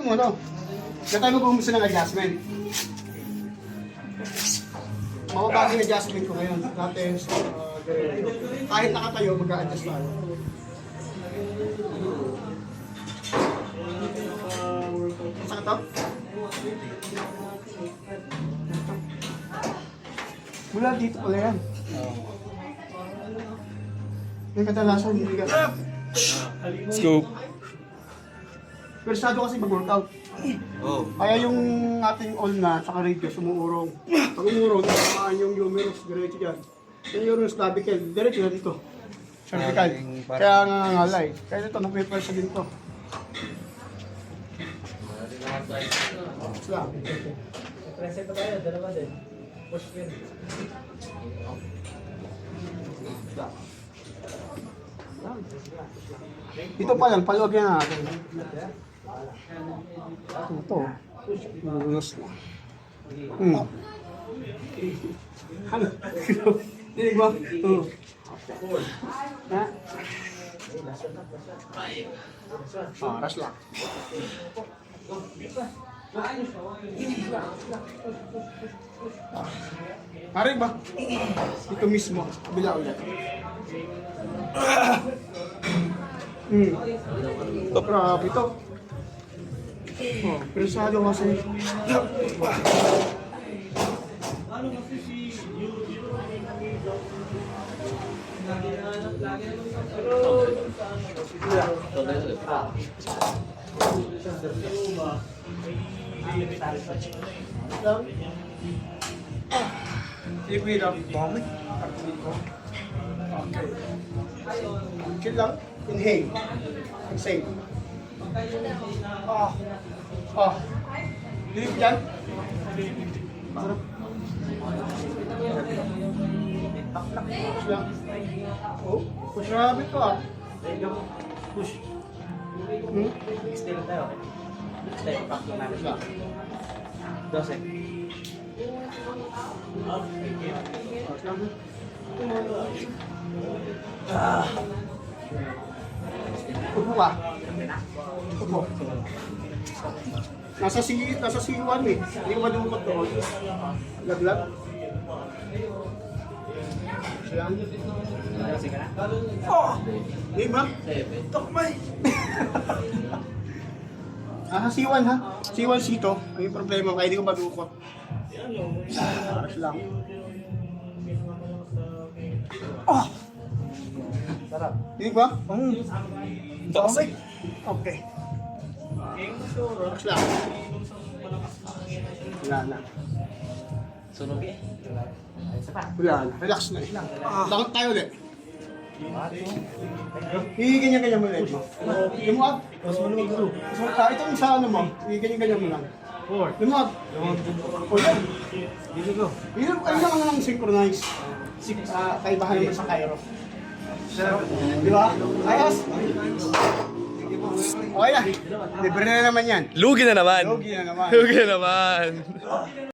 Mo no? Kaya tayo mag-umpisa ng adjustment. Mababaging adjustment ko ngayon. Dati, kahit nakatayo, mag-a-adjust tayo. Sakit to? Mula dito pala yan. May kadalasan, hindi ka. Scoop. Persado kasi mag-workout. Oh. Kaya yung ating ulna at radius umuurong. Pag umurong, tamaan yung humerus, diretso dyan. Yung humerus clavicle, diretso na dito. Cervical. Kaya nangangalay. Kaya ito, napipersa din to. Isla. Present pa tayo, dalawa din. Push pin. Ito pa yan, paluwag yan natin. Ito. Magulos na. Ano? Dinig mo? Ha? Rush lang. Pare ba? Ito mismo. Kabila ulit. Grabe ito. Oh, persado kasi. Liquid up. Dami. Okay. Chill lang. Inhale. Exhale. Dilip dyan. Sarap. Push lang. Oh, push rabbit to ah. Push. Stay lang tayo. Stay, pack lang namin. 12. Push lang. Upo ka. Upo. Nasa C1 eh. Hindi ko madumot doon. Laglag. Siyan. Oh! Di ba? Tokmay! Nasa C1 ha? C1 C2. Ang yung problema kaya hindi ko madukot. Aras lang. Oh! Sarap. Di ba? Okay. Okay. Relax lang. Wala na. Sunog eh. Isa pa. Wala na. Relax na. Lakot tayo ulit. Hihiganyan-ganyan mo ulit mo. Lumuag. Itong sa ano mo, hihiganyan-ganyan mo lang. Lumuag. Ulit. Dito go. Ayun lang ang synchronize. Kaibahan naman sa Cairo. Di ba? Ayos. Okay na. Libre na naman yan. Lugi na naman. Lugi na naman. Lugi na naman.